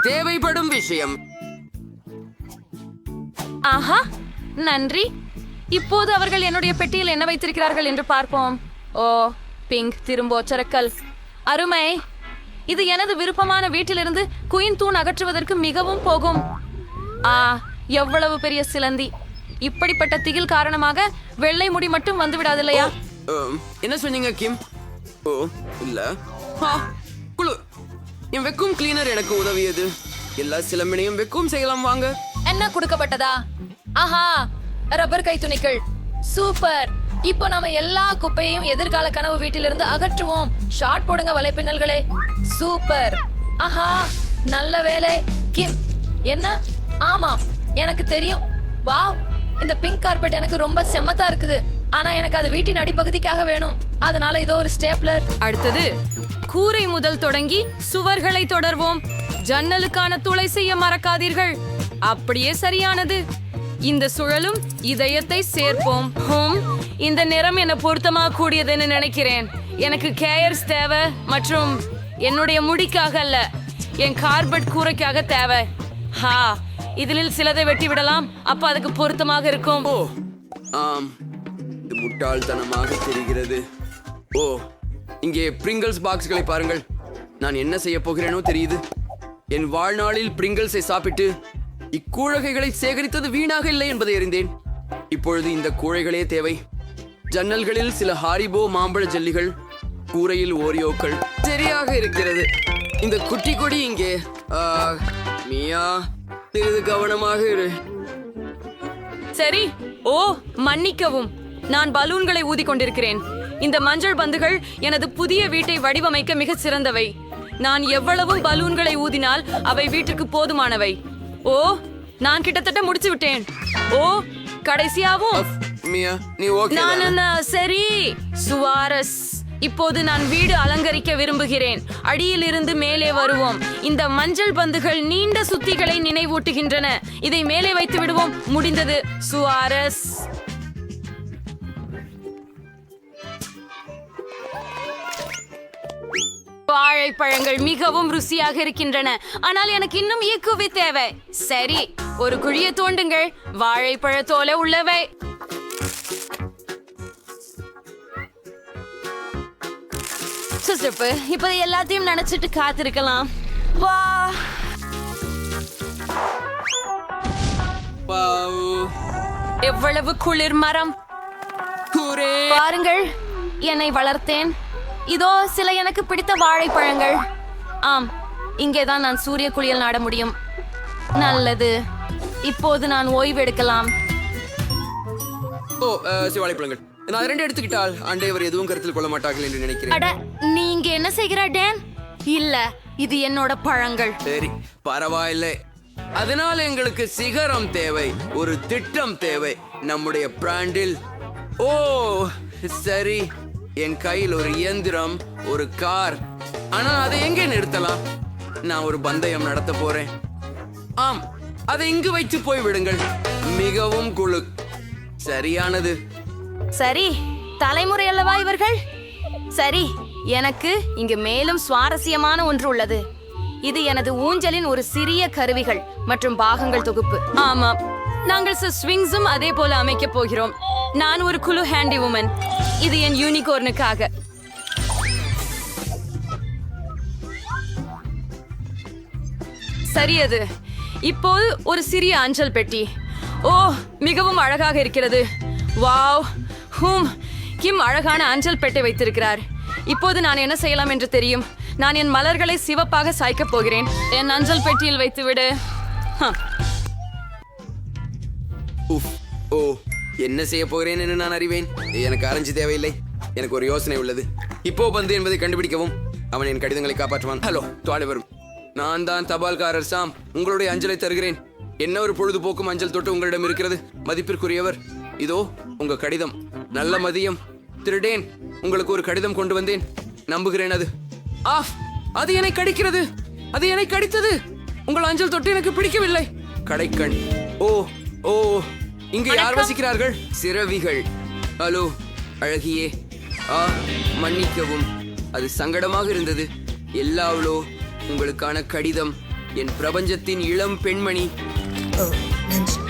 தேவைப்படும் விஷயம். ஆஹா, நன்றி. இப்போது அவர்கள் என்னுடைய பெட்டியில் என்ன வைத்திருக்கிறார்கள் என்று பார்ப்போம். ஓ, பிங்க் திரும்ப ஒச்சரக்கல். அருமை. இது எனது விருப்பமான வீட்டிலிருந்து குயின் தூண் அகற்றுவதற்கு மிகவும் போகும். எவ்வளவு பெரிய சிலந்தி. இப்படிப்பட்ட திகில் காரணமாக வெள்ளை முடி மட்டும் வந்து விடாதில்லையா? என்ன சொன்னீங்க கிம்? ஓ இல்ல, குழு. என் வெக்கும் கிளீனர் எனக்கு உதவியது. எல்லா சிலம்பினையும் வெக்கும் செய்யலாம் வாங்க. என்ன கொடுக்கப்பட்டதா? ஆஹா, ரப்பர் கை துணிகள். சூப்பர். இப்போ நாம எல்லா குப்பையையும் எதிர்கால கனவு வீட்டிலிருந்து அகற்றுவோம். ஷார்ட் போடுங்க வலைப்பின்னல்களே. சூப்பர். ஆஹா, நல்ல வேலை கிம். என்ன? ஆமா, எனக்கு தெரியும். வாவ், இந்த பிங்க் கார்பெட் எனக்கு ரொம்ப செம்மத்தா இருக்குது. ஆனா எனக்கு அது வீட்டின் அடிப்பகுதிக்காக வேணும். அதனால இதோ ஒரு ஸ்டேப்லர். அடுத்தது கூரை முதல் தொடங்கி சுவர்களை தொடர்வோம். ஜன்னலுக்கான துளை செய்ய மறக்காதீர்கள். அப்படியே சரியானது. இந்த சுழலும் இதயத்தை சேர்ப்போம். இந்த நிறம் என்ன பொருத்தமாக கூடியதுன்னு நினைக்கிறேன். எனக்கு கேயர்ஸ் தேவை மற்றும் என்னுடைய முடிக்காக அல்ல, என் கார்பெட் கூரைக்காக தேவை. இதில் சிலதை வெட்டி விடலாம். அப்ப அதுக்கு பொருத்தமாக இருக்கும். ஓ ஆம், இது முட்டாள்தனமாக தெரிகிறது. ஓ, இங்கே பிரிங்கிள்ஸ் பாக்ஸ்களை பாருங்கள். நான் என்ன செய்ய போகிறேனோ தெரியுது. என் வாழ்நாளில் பிரிங்கிள்ஸை சாப்பிட்டு இக்கூழகைகளை சேகரித்தது வீணாக இல்லை என்பதை அறிந்தேன். இப்பொழுது இந்த கூழைகளே தேவை. ஜன்னல்களில் சில ஹாரிபோ மாம்பழ ஜல்லிகள், கூரையில் ஓரியோக்கள். சரியாக இருக்கிறது. இந்த குட்டி கொடி இங்கே. மியா, சிறிது கவனமாக இரு. சரி. ஓ, மன்னிக்கவும், நான் பலூன்களை ஊதி கொண்டிருக்கிறேன். இந்த மஞ்சள் பந்துகள் எனது புதிய வீட்டை வடிவமைக்க மிக சிறந்தவை. நான் எவ்வளவும் பலூன்களை ஊதினால் அவை வீட்டுக்கு போதுமானவை. ஓ, நான் கிட்டத்தட்ட முடிச்சு விட்டேன். ஓ, கடைசியாவும் மியா, நீ ஓகே? சரி. சுவாரஸ். இப்போது நான் வீடு அலங்கரிக்க விரும்புகிறேன். அடியில் இருந்து மேலே வருவோம். இந்த மஞ்சள் பந்துகள் நீண்ட சுத்திகளை நினைவூட்டுகின்றன. இதை மேலே வைத்து விடுவோம். முடிந்தது. சுவாரஸ். வாழைப்பழங்கள் மிகவும் ருசியாக இருக்கின்றன. ஆனால் எனக்கு இன்னும் ஈக்குவி தேவை. சரி, ஒரு குழியை தோண்டுங்கள். வாழைப்பழத்தோல உள்ளவை. இப்ப எல்லாத்தையும் நினைச்சிட்டு காத்திருக்கலாம். வா, எவ்வளவு குளிர் மரம். பாருங்கள், என்னை வளர்த்தேன். இதோ சில எனக்கு பிடித்த வாழைப்பழங்கள். ஆம், இங்கேதான் நான் சூரிய குளியல் நாட முடியும். நல்லது. இப்போது நான் ஓய்வு எடுக்கலாம். ஓ, வாழைப்பழங்கள். நான் 2 எடுத்துக்கிட்டால் அண்டையவர் எதுவும் கருத்தில் கொள்ள மாட்டார்கள் என்று நினைக்கிறேன். நீ இங்க என்ன செய்கிற டேன்? இல்ல, இது என்னோட பழங்கள். சரி, பரவாயில்லை. அதனால எங்களுக்கு சிகரம் தேவை, ஒரு திட்டம் தேவை நம்முடைய பிராண்டில். ஓ சரி, என் கையில் ஒரு இயந்திரம், ஒரு கார். ஆனா அதை எங்கே நிறுத்தலாம்? நான் ஒரு பந்தயம் நடத்த போறேன். ஆம், அதை இங்கு வைத்து போய் விடுங்கள். மிகவும் குழு. சரியானது. சரி, தலைமுறை அல்லவா இவர்கள்? சரி, எனக்கு இங்கு மேலும் சுவாரஸ்யமான ஒன்று உள்ளது. இது எனது ஊஞ்சலின் ஒரு சிறிய கருவிகள் மற்றும் பாகங்கள் தொகுப்பு. ஆமாம், நாங்கள் ஸ்விங்ஸும் அதே போல அமைக்க போகிறோம். நான் ஒரு குழு ஹேண்டி உமன். இது என் யூனிகார்னுக்காக. சரியது. இப்போது ஒரு சிறிய அஞ்சல் பெட்டி. ஓ, மிகவும் அழகாக இருக்கிறது. வாவ். கிம் அழகான அஞ்சல் பெட்டை வைத்திருக்கிறார். இப்போது நான் என்ன செய்யலாம் என்று தெரியும். நான் என் மலர்களை சிவப்பாக சாய்க்கப் போகிறேன். என் அஞ்சல் பெட்டியில் வைத்துவிடு. ஓ, என்ன செய்ய போகிறேன் என்று நான் அறிவேன். எனக்கு அரைஞ்சு தேவையில்லை. எனக்கு ஒரு யோசனை உள்ளது. இப்போ பந்து என்பதை கண்டுபிடிக்கவும். அவன் என் கடிதங்களை காப்பாற்றுவான். ஹலோ துவாலை வரும். நான் தான் தபால்காரர் சாம். உங்களுடைய அஞ்சலை தருகிறேன். என்ன ஒரு பொழுதுபோக்கும் அஞ்சல் தொட்டு உங்களிடம் இருக்கிறது மதிப்பிற்குரியவர். இதோ உங்க கடிதம். நல்ல மதியம். திருடேன், உங்களுக்கு ஒரு கடிதம் கொண்டு வந்தேன். நம்புகிறேன் அது. அது என்னை கடிக்கிறது. அது என்னை கடித்தது. உங்கள் அஞ்சல் தொட்டு எனக்கு பிடிக்கவில்லை. கடைக்கண். ஓ ஓ, இங்கு யார் வசிக்கிறார்கள்? சிறவிகள். ஹலோ அழகியே. மன்னிக்கவும், அது சங்கடமாக இருந்தது. எல்லாவளோ உங்களுக்கான கடிதம். என் பிரபஞ்சத்தின் இளம் பெண்மணி.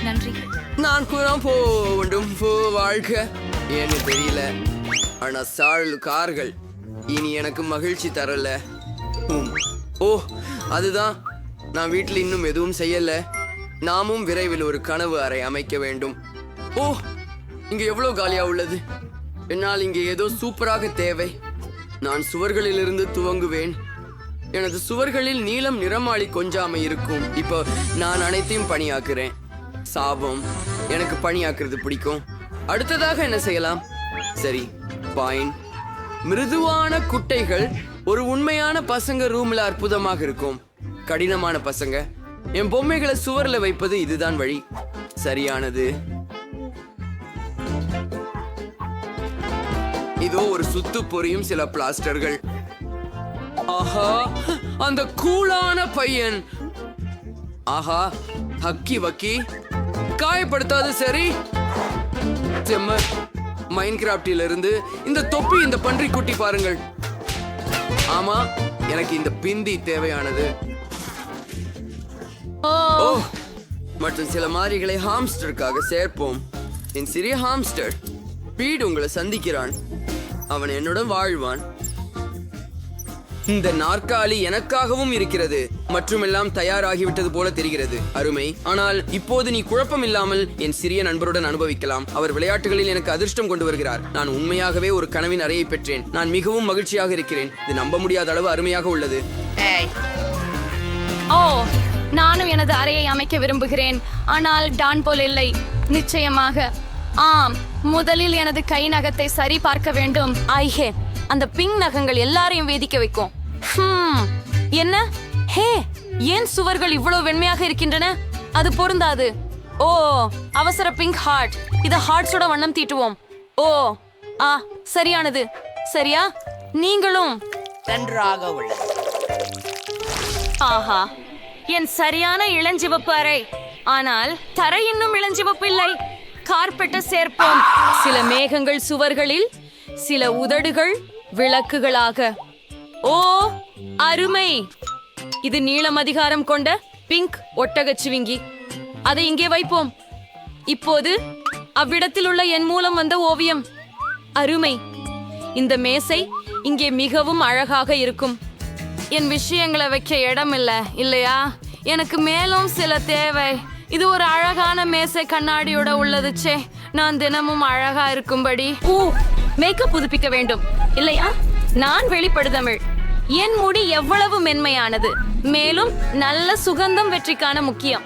நன்றி. நான் கூட போண்டும் வாழ்க்கை ஏன்னு தெரியல. ஆனா கார்கள் இனி எனக்கு மகிழ்ச்சி தரல. ஓ அதுதான், நான் வீட்டில் இன்னும் எதுவும் செய்யல. நாமும் விரைவில் ஒரு கனவு அறை அமைக்க வேண்டும். ஓ இங்க எவ்வளவு காலியா உள்ளது. என்னால் இங்கே ஏதோ சூப்பராக தேவை. நான் சுவர்களிலிருந்து துவங்குவேன். எனது சுவர்களில் நீலம் நிறமாளி கொஞ்சாமை இருக்கும். இப்போ நான் அனைத்தையும் பணியாக்குறேன். சாபம், எனக்கு பணியாக்குறது பிடிக்கும். அடுத்ததாக என்ன செய்யலாம்? சரி, பாயின். மிருதுவான குட்டைகள் ஒரு உண்மையான பசங்க ரூம்ல அற்புதமாக இருக்கும். கடினமான பசங்க என் பொம்மைகளை சுவர்ல வைப்பது இதுதான் வழி. சரியானது. இதோ ஒரு சுத்து பொரியும் சில பிளாஸ்டர்கள். ஆஹா, அந்த கூலான பையன். ஆஹா, ஹக்கி வக்கி காயப்படுத்தாது. சரி, மைன்கிராஃப்டில் இருந்து இந்த தொப்பி, இந்த பன்றி குட்டி பாருங்கள். ஆமா, எனக்கு இந்த பிந்தி தேவையானது. ஓ, மற்றும் சில மாறிகளை ஹாம்ஸ்டருக்காக சேர்ப்போம். என் சிறிய ஹாம்ஸ்டர் பீட் உங்களை சந்திக்கிறான். அவன் என்னுடன் வாழ்வான். இந்த நாற்காலி எனக்காகவும் இருக்கிறது மற்றும் எல்லாம் தயாராகிவிட்டது போல தெரிகிறது. அருமை. ஆனால் இப்போது நீ குழப்பம் இல்லாமல் என் சிறிய நண்பருடன் அனுபவிக்கலாம். அவர் விளையாட்டுகளில் எனக்கு அதிர்ஷ்டம் கொண்டு வருகிறார். நான் உண்மையாகவே ஒரு கனவின் அறையை பெற்றேன். நான் மிகவும் மகிழ்ச்சியாக இருக்கிறேன். இது நம்ப முடியாத அளவு அருமையாக உள்ளது. ஓ, நானும் எனது அறையை அமைக்க விரும்புகிறேன். ஆனால் டான் போல் இல்லை. நிச்சயமாக ஆம். முதலில் எனது கை நகத்தை சரி பார்க்க வேண்டும். ஐஹே, அந்த பிங்க் நகங்கள் எல்லாரையும் வேதிக்க வைக்கும். என்ன? ஹே, ஏன் சுவர்கள் இவ்வளவு வெண்மையாக இருக்கின்றன? அது பொருந்தாது. ஓ, அவசர பிங்க் ஹார்ட். இத ஹார்ட்ஸோட வண்ணம் தீட்டுவோம். ஓ, சரியானது. சரியா? நீங்களும் நன்றாக உள்ளது. ஆஹா, என் சரியான இளஞ்சிவப்பு அறை. ஆனால் தரை இன்னும் இளஞ்சிவப்பு இல்லை. கார்பெட்டை சேர்ப்போம். சில மேகங்கள் சுவர்களில், சில உதடுகள் விளக்குகளாக. ஓ அருமை. இது நீளம் அதிகாரம் கொண்ட பிங்க் ஒட்டகச்சிவிங்கி. அதை இங்கே வைப்போம். இப்போது அவ்விடத்தில் உள்ள என் மூலம் வந்த ஓவியம். அருமை. இந்த மேசை இங்கே மிகவும் அழகாக இருக்கும். என் விஷயங்களை வைக்க இடம் இல்லை இல்லையா? எனக்கு மேலும் சில தேவை. இது ஒரு அழகான மேசை கண்ணாடியோட உள்ளது. சே, நான் தினமும் அழகா இருக்கும்படி மேக்கப் புதுப்பிக்க வேண்டும் இல்லையா? நான் வெளிப்படுதமிழ். என் முடி எவ்வளவு மென்மையானது. மேலும் நல்ல சுகந்தம் வெற்றிக்கான முக்கியம்.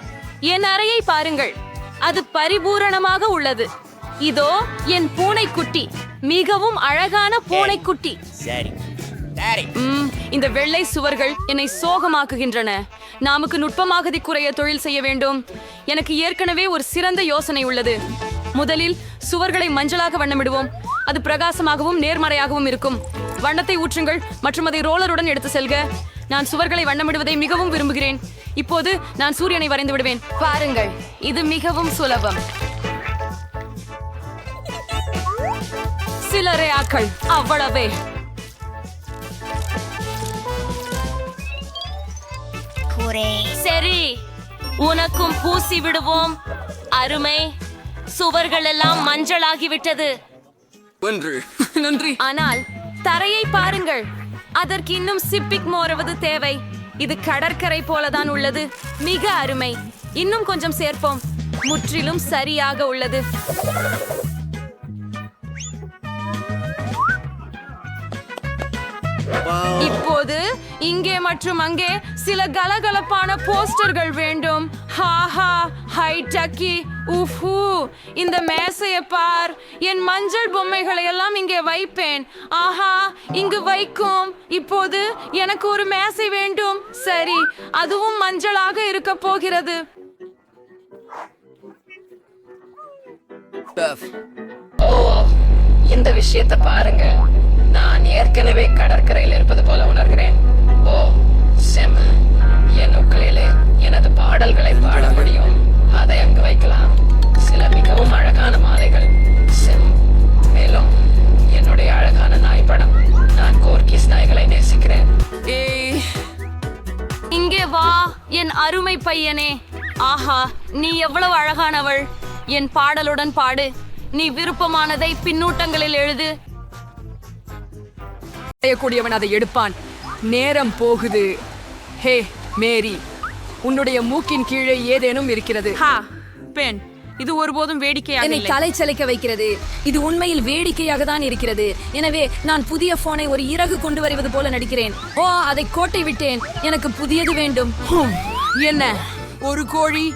என் அறையை பாருங்கள், அது பரிபூரணமாக உள்ளது. இதோ என் பூனைக்குட்டி, மிகவும் அழகான பூனைக்குட்டி. சரி சரி. இந்த வெள்ளை சுவர்கள் என்னை சோகமாக்குகின்றன. நமக்கு நுட்பமாக குறைய தொழில் செய்ய வேண்டும். எனக்கு ஏற்கனவே ஒரு சிறந்த யோசனை உள்ளது. முதலில் சுவர்களை மஞ்சளாக வண்ணமிடுவோம். அது பிரகாசமாகவும் நேர்மறையாகவும் இருக்கும். வண்ணத்தை ஊற்றுங்கள் மற்றும் அதை ரோலருடன் எடுத்து செல்க. நான் சுவர்களை வண்ணமிடுவதை மிகவும் விரும்புகிறேன். இப்போது நான் சூரியனை வரைந்து விடுவேன். பாருங்கள், இது மிகவும் சுலபம். சில ரேக்கள், அவ்வளவே. சரி, உனக்கும் பூசி விடுவோம். அருமை. சுவர்கள் எல்லாம் மஞ்சளாகிவிட்டது. நன்றி. ஆனால் தரையை பாருங்கள், அதற்கு இன்னும் சிப்பிக் மோருவது தேவை. இது கடற்கரை போலதான் உள்ளது. மிக அருமை. இன்னும் கொஞ்சம் சேர்ப்போம். முற்றிலும் சரியாக உள்ளது. இப்போது இங்கே மற்றும் அங்கே சில கலகலப்பான போஸ்டர்கள் வேண்டும். ஹாஹா, ஹை டக்கி, உஃபு. இந்த மேசையை பார். என் மஞ்சள் பொம்மைகளை எல்லாம் இங்கே வைப்பேன். ஆஹா, இங்கு வைக்கும். இப்போது எனக்கு ஒரு மேசை வேண்டும். சரி, அதுவும் மஞ்சளாக இருக்க போகிறது. இந்த விஷயத்தை பாருங்க. நான் ஏற்கனவே கடற்கரையில் இருப்பது போல உணர்கிறேன். ஓ செம. என் உக்களிலே எனது பாடல்களை பாட முடியும். அதை அங்கு வைக்கலாம். சில மிகவும் அழகான மாலைகள். மேலும் என்னுடைய அழகான நாய் படம். நான் கோர்கிஸ் நாய்களை நேசிக்கிறேன். இங்கே வா, என் அருமை பையனே. ஆஹா, நீ எவ்வளவு அழகானவள். என் பாடலுடன் பாடு. நீ விருப்பமானதை பின்னூட்டங்களில் எழுது. செய்யக்கூடியவன் அதை எடுப்பான். நேரம் போகுது. ஹே மேரி, உன்னுடைய மூக்கின் கீழே ஏதேனும் இருக்கிறது. பெண், இது ஒருபோதும் வேடிக்கையாக என்னை இல்லை. தலைச்சலைக்க வைக்கிறது. இது உண்மையில் வேடிக்கையாக தான் இருக்கிறது. எனவே நான் புதிய போனை ஒரு இறகு கொண்டு வருவது போல நடிக்கிறேன். ஓ, அதை கோட்டை விட்டேன். எனக்கு புதியது வேண்டும். என்ன, ஒரு கோழி,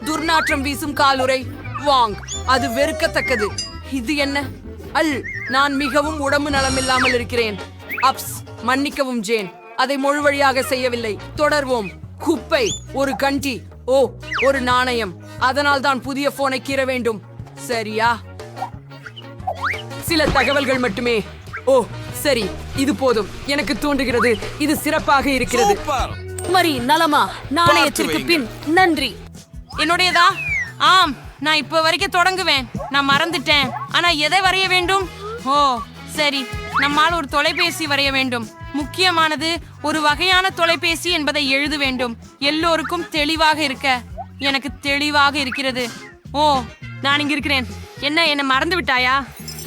துர்நாற்றம் வீசும் காலுறை. வாங், அது வெறுக்கத்தக்கது. இது என்ன? நான் மிகவும் உடம்பு நலமில்லாமல் இருக்கிறேன். அப்ஸ், மன்னிக்கவும் ஜேன், அதை முழு வழியாக செய்யவில்லை. தொடர்வோம். குப்பை, ஒரு கண்டி, ஓ, ஒரு நாணயம். அதனால் தான் புதிய போனை கீற வேண்டும். சரியா? சில தகவல்கள் மட்டுமே. ஓ சரி, இது போதும். எனக்கு தோன்றுகிறது இது சிறப்பாக இருக்கிறது. மரி, நலமா? நாணயத்திற்கு பின் நன்றி. என்னுடையதா? ஆம், நான் இப்ப வரைக்கும் தொடங்குவேன். நான் மறந்துட்டேன். ஆனா எதை வரைய வேண்டும்? ஓ சரி, நம்மால் ஒரு தொலைபேசி வரைய வேண்டும். முக்கியமானது ஒரு வகையான தொலைபேசி என்பதை எழுத வேண்டும். எல்லோருக்கும் தெளிவாக இருக்க. எனக்கு தெளிவாக இருக்கிறது. ஓ, நான் இங்க இருக்கிறேன். என்ன மறந்து விட்டாயா?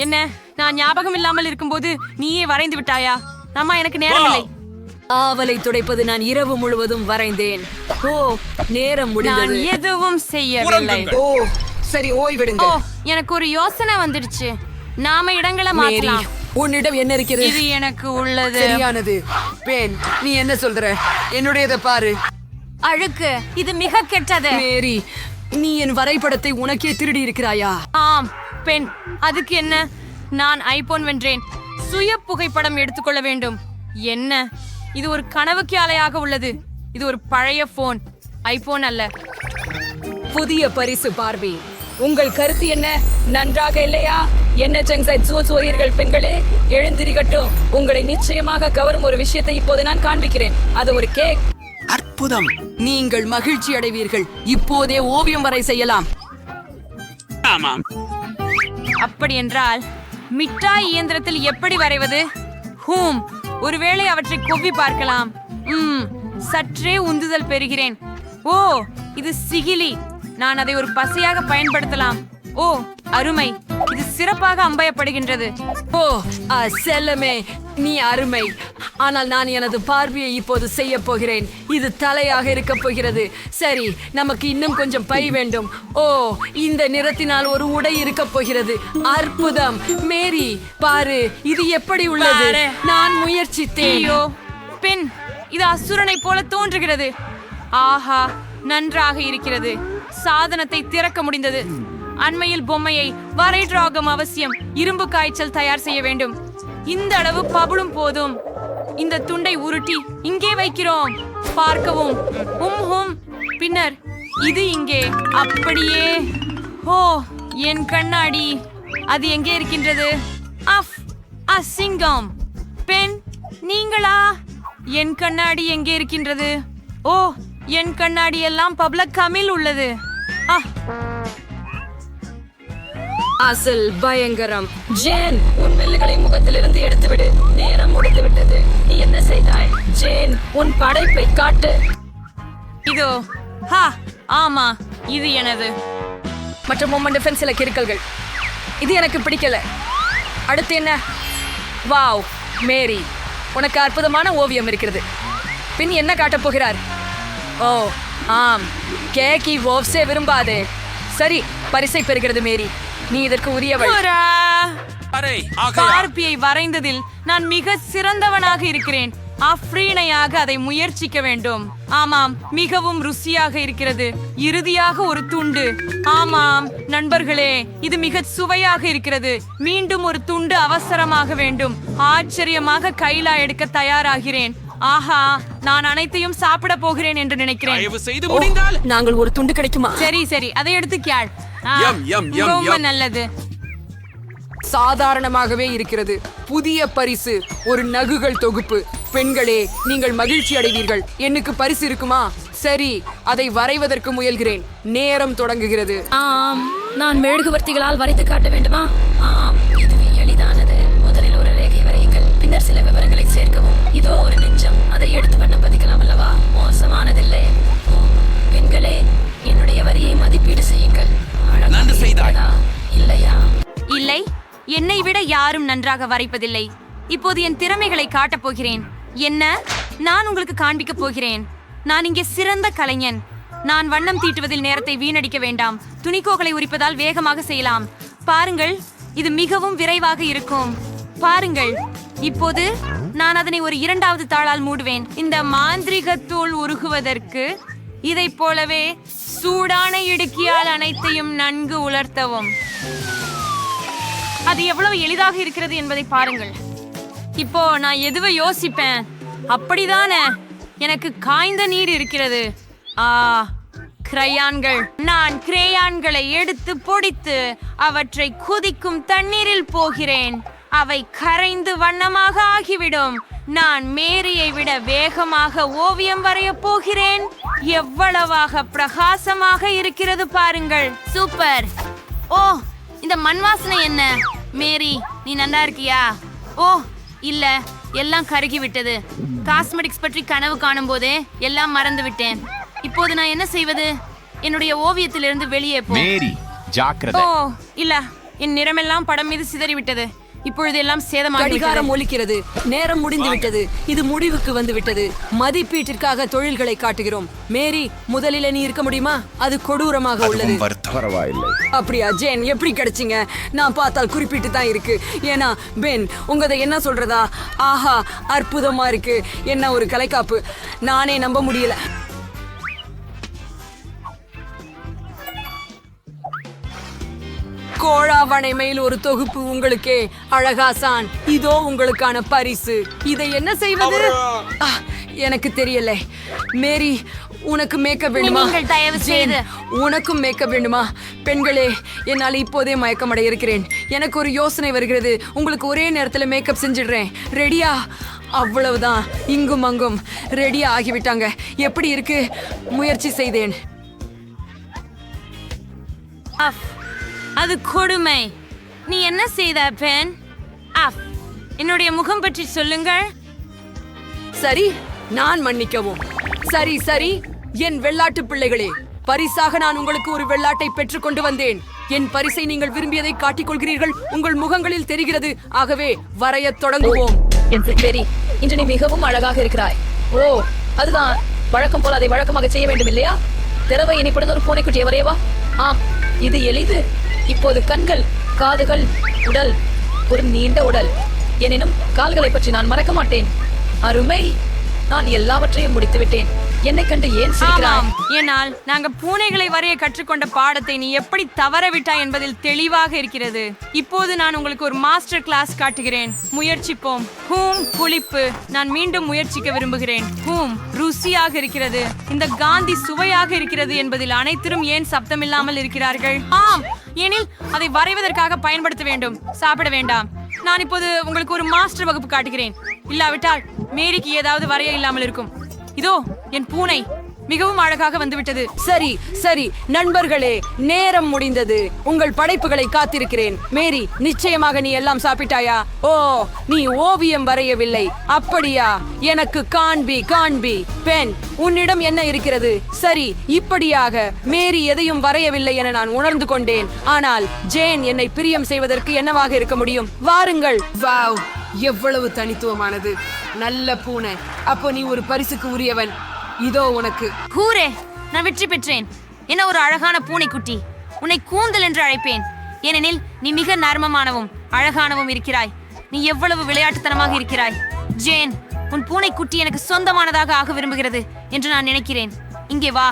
என்ன, நான் ஞாபகம் இல்லாமல் இருக்கும்போது நீயே வரைந்து விட்டாயா? அம்மா, எனக்கு நேரமில்லை. ஆவலை துடைப்பது நான் இரவு முழுவதும் வரைந்தேன். ஓ, நேரம் நான் முடிந்தது. எதுவும் செய்யவில்லை. ஓ சரி, ஓய்வெடுங்க. ஓ, எனக்கு ஒரு யோசனை வந்துடுச்சு. நாம இடங்களை மேரி, மாற்றலாம். உன்னிடம் என்ன இருக்கிறது? இது எனக்கு உள்ளது. சரியானது. பெண், நீ என்ன சொல்ற? என்னுடையதை பாரு. அழுக்கு, இது மிக கெட்டது. மேரி, நீ என் வரைபடத்தை உனக்கே திருடி இருக்கிறாயா? ஆம் பெண், அதுக்கு என்ன? நான் ஐபோன் வென்றேன். சுய புகைப்படம் எடுத்துக்கொள்ள வேண்டும். என்ன, இது ஒரு கனவுக்கு ஆலையாக உள்ளது. இது ஒரு பழைய போன், ஐபோன் அல்ல. புதிய பரிசு பார்பி. உங்கள் கருத்து என்ன? நன்றாக இல்லையா? என்ன ஜங்சைட் சூரியர்கள் பெண்களே, எழுந்திரிக்கட்டும். உங்களை நிச்சயமாக கவரும் ஒரு விஷயத்தை இப்போது நான் காண்பிக்கிறேன். அது ஒரு கேக். அற்புதம். நீங்கள் மகிழ்ச்சி அடைவீர்கள். இப்போதே ஓவியம் வரை செய்யலாம். ஆமாம். அப்படி என்றால் மிட்டாய் இயந்திரத்தில் எப்படி வரைவது? ஒருவேளை அவற்றை கொவ்வி பார்க்கலாம். சற்றே உந்துதல் பெறுகிறேன். ஓ, இது சிகிலி. நான் அதை ஒரு பசையாக பயன்படுத்தலாம். ஓ, அருமை. இது சிறப்பாக அம்பயப்படுகின்றது. ஓ செல்லமே, நீ அருமை. ஆனால் நான் எனது பார்வையை இப்போது செய்ய போகிறேன். இது தலையாக இருக்க போகிறது. சரி, நமக்கு இன்னும் கொஞ்சம் பை வேண்டும். ஓ, இந்த நிறத்தினால் ஒரு உடை இருக்க போகிறது. அற்புதம். மேரி, பாரு, இது எப்படி உள்ளது? பாரு. நான் முயற்சித்தேன். ஐயோ பெண், இது அசுரனை போல தோன்றுகிறது. ஆஹா, நன்றாக இருக்கிறது. சாதனத்தை திறக்க முடிந்தது. அண்மையில் பொம்மையை வரைட்ராகம் அவசியம். இரும்பு காய்ச்சல் தயார் செய்ய வேண்டும். இந்த அளவு பபுளும் போதும். இந்த துண்டை உருட்டி இங்கே வைக்கிறோம். பார்க்கவும். பின்னர் இது இங்கே. அப்படியே. ஓ, என் கண்ணாடி. அது எங்கே இருக்கின்றது? அசிங்கம். பெண், நீங்களா? என் கண்ணாடி எங்கே இருக்கின்றது? ஓ, என் கண்ணாடி எல்லாம் பப்ளிக் கமில் உள்ளது. அசல் பயங்கரம். ஜேன், உன் மெல்லுகளை முகத்திலிருந்து எடுத்துவிடு. நேரம் முடிந்து விட்டது. நீ என்ன செய்தாய்? ஜேன், உன் படைப்பை காட்டு. இதோ. ஆமா, இது எனது. மற்ற மொமெண்ட் டிஃபென்ஸ் சில கிறுக்கல்கள். இது எனக்கு பிடிக்கல. அடுத்து என்ன? வாவ் மேரி, உனக்கு அற்புதமான ஓவியம் இருக்கிறது. பின் என்ன காட்டப் போகிறார்? ஓ ஆம், கேக்கி ஓவ்ஸே விரும்பாதே. சரி, பரிசை பெறுகிறது மேரி. நீ இதற்கு உரியவள். பார்பியை வரைந்ததில் நான் மிக சிறந்தவனாக இருக்கிறேன். அஃப்ரீனையாக அதை முயற்சிக்க வேண்டும். ஆமாம், மிகவும் ருசியாக இருக்கிறது. இறுதியாக ஒரு துண்டு. ஆமாம் நண்பர்களே, இது மிக சுவையாக இருக்கிறது. மீண்டும் ஒரு துண்டு அவசரமாக வேண்டும். ஆச்சரியமாக கைலா எடுக்க தயாராகிறேன். ஆஹா, நான் அனைத்தையும் சாப்பிட போகிறேன் என்று நினைக்கிறேன். நாங்கள் ஒரு துண்டு கிடைக்குமா? சரி, அதை எடுத்து கேள். ரொம்ப நல்லது. சாதாரணமாகவே இருக்கிறது. புதிய பரிசு ஒரு நகுகள் தொகுப்பு. பெண்களே, நீங்கள் மகிழ்ச்சி அடைவீர்கள். எனக்கு பரிசு இருக்குமா? சரி, அதை வரைவதற்கு முயல்கிறேன். நேரம் தொடங்குகிறது. ஆம், நான் மெழுகுவர்த்திகளால் வரைத்து காட்ட வேண்டுமா? ஆம், இதுவே எளிதானது. முதலில் ஒரு ரேகை வரையுங்கள். பின்னர் சில விவரங்களை சேர்க்கவும். இதோ ஒரு நெஞ்சம். அதை எடுத்து வண்ணம் பதிக்கலாம் அல்லவா? மோசமானதில்லை. பின் யாரும் நன்றாக வரைப்பதில்லை. இப்போது என் திறமைகளை காட்டப் போகிறேன். என்ன நான் உங்களுக்கு காண்பிக்கப் போகிறேன்? நான் இங்கே சிறந்த கலைஞன். நான் வண்ணம் தீட்டுவதில் நேரத்தை வீணடிக்க வேண்டாம். துணிக்கோகளை உரிப்பதால் வேகமாக செய்யலாம். பாருங்கள், இது மிகவும் விரைவாக இருக்கும். பாருங்கள், இப்போது நான் அதனை ஒரு இரண்டாவது தாளால் மூடுவேன். இந்த மாந்திரிக தூள் உருகுவதற்கு இதைப் போலவே சூடான இடுக்கியால் அனைத்தையும் நன்கு உலர்த்தவும். அது எவ்வளவு எளிதாக இருக்கிறது என்பதை பாருங்கள். இப்போ நான் எதுவை யோசிப்பேன்? அப்படிதானே, எனக்கு காய்ந்த நீர் இருக்கிறது. கிரையான்கள். நான் கிரேயான்களை எடுத்து பொடித்து அவற்றை கொதிக்கும் தண்ணீரில் போகிறேன். அவை கரைந்து வண்ணமாக ஆகிவிடும். நான் மேரியை விட வேகமாக ஓவியம் வரையப் போகிறேன். எவ்வளவாக பிரகாசமாக இருக்கிறது பாருங்கள். சூப்பர். ஓ, இந்த மண் வாசனை என்ன? மேரி, நீ நல்லா இருக்கியா? ஓ இல்ல, எல்லாம் கருகி விட்டது. காஸ்மெட்டிக்ஸ் பற்றி கனவு காணும் போதே எல்லாம் மறந்து விட்டேன். இப்போது நான் என்ன செய்வது? என்னுடைய ஓவியத்திலிருந்து வெளியே போ. மேரி, ஜாக்கிரதை. ஓ இல்ல, என் நிறமெல்லாம் படம் மீது சிதறிவிட்டது. இப்பொழுது எல்லாம் சேதமாகி கடிகாரம் ஒலிக்கிறது. நேரம் முடிந்து விட்டது. இது முடிவுக்கு வந்து விட்டது. மதிப்பீட்டிற்காக தொழில்களை காட்டுகிறோம். மேரி, முதலில் நீ இருக்க முடியுமா? அது கொடூரமாக உள்ளது. பரவாயில்லை. அப்படியா ஜேன், எப்படி கிடைச்சிங்க? நான் பார்த்தால் குறிப்பிட்டு தான் இருக்கு. ஏன்னா பென், உங்கதை என்ன சொல்றதா? ஆஹா, அற்புதமா இருக்கு. என்ன ஒரு கலைக்காப்பு, நானே நம்ப முடியல. கோழாவணை மேல் ஒரு தொகுப்பு உங்களுக்கே. அழகாசான், இதோ உங்களுக்கான பரிசு. இதை என்ன செய்வது? எனக்கு தெரியல. மேரி, உனக்கு மேக்கப் வேண்டுமா? நீங்கள் தயவு செய்து. உனக்கும் மேக்கப் வேண்டுமா? பெண்களே, என்னால் இப்போதே மயக்கமடைய இருக்கிறேன். எனக்கு ஒரு யோசனை வருகிறது. உங்களுக்கு ஒரே நேரத்தில் மேக்கப் செஞ்சிடுறேன். ரெடியா? அவ்வளவுதான். இங்கும் அங்கும் ரெடியா ஆகிவிட்டாங்க. எப்படி இருக்கு? முயற்சி செய்தேன். அது கொடுமை. நீ என்ன செய்த பென்? என்னுடைய முகம் பற்றி சொல்லுங்கள். சரி, நான் மன்னிக்கவும். சரி சரி, என் வெள்ளாட்டு பிள்ளைகளே, பரிசாக நான் உங்களுக்கு ஒரு வெள்ளாட்டை பெற்றுக் கொண்டு வந்தேன். என் பரிசை நீங்கள் விரும்பியதை காட்டிக் கொள்கிறீர்கள். உங்கள் முகங்களில் தெரிகிறது. ஆகவே வரையத் தொடங்குவோம். சரி, இன்று நீ மிகவும் அழகாக இருக்கிறாய். ஓ, அதுதான். வழக்கம் போல அதை வழக்கமாக செய்ய வேண்டும் இல்லையா? திறவை இனிப்புடன் ஒரு பூனைக்குட்டியை வரையவா? ஆம், இது எளிது. இப்போது கண்கள், காதுகள், உடல், ஒரு நீண்ட உடல். எனினும் கால்களை பற்றி நான் மறக்க மாட்டேன். அருமை, நான் எல்லாவற்றையும் முடித்து விட்டேன். என்னை கண்டு ஏன் சிரிக்கிறாய்? ஏனால் நாங்க பூனைகளை வரைய கற்றுக்கொண்ட பாடத்தை நீ எப்படி தவற விட்டாய் என்பதில் தெளிவாக இருக்கிறது. இப்போது நான் உங்களுக்கு ஒரு மாஸ்டர் கிளாஸ் காட்டுகிறேன். முயற்சிப்போம். புளிப்பு. நான் மீண்டும் முயற்சிக்க விரும்புகிறேன். ருசியாக இருக்கிறது. இந்த காந்தி சுவையாக இருக்கிறது என்பதில் அனைத்திலும் ஏன் சப்தமில்லாமல் இருக்கிறார்கள்? ஆம், எனில் அதை வரைவதற்காக பயன்படுத்த வேண்டும், சாப்பிட வேண்டாம். நான் இப்போது உங்களுக்கு ஒரு மாஸ்டர் வகுப்பு காட்டுகிறேன். இல்லாவிட்டால் மேரிக்கு ஏதாவது வரைய இல்லாமல் இருக்கும். இதோ என் பூனை மிகவும் அழகாக வந்துவிட்டது. சரி சரி நண்பர்களே, நேரம் முடிந்தது. உங்கள் படைப்புகளை காத்திருக்கிறேன். மேரி, நிச்சயமாக நீ எல்லாம் சாப்பிட்டாயா? ஓ, நீ ஓவியம் வரையவில்லை, அப்படியா? எனக்கு காண்பி. பென், உன்னிடம் என்ன இருக்கிறது? சரி, இப்படியாக மேரி எதையும் வரையவில்லை என நான் உணர்ந்து கொண்டேன். ஆனால் ஜேன் என்னை பிரியம் செய்வதற்கு என்னவாக இருக்க முடியும்? வாருங்கள். வாவ், எவ்வளவு தனித்துவமானது. நல்ல பூனை. அப்போ நீ ஒரு பரிசுக்கு உரியவன். இதோ உனக்கு. ஹூரே, நான் வெற்றி பெற்றேன். என்ன ஒரு அழகான பூனைக்குட்டி. உன்னை கூந்தல் என்று அழைப்பேன். ஏனெனில் நீ மிக நர்மமானவும் அழகானவும் இருக்கிறாய். நீ எவ்வளவு விளையாட்டுத்தனமாக இருக்கிறாய். ஜேன், உன் பூனைக்குட்டி எனக்கு சொந்தமானதாக ஆக விரும்புகிறது என்று நான் நினைக்கிறேன். இங்கே வா.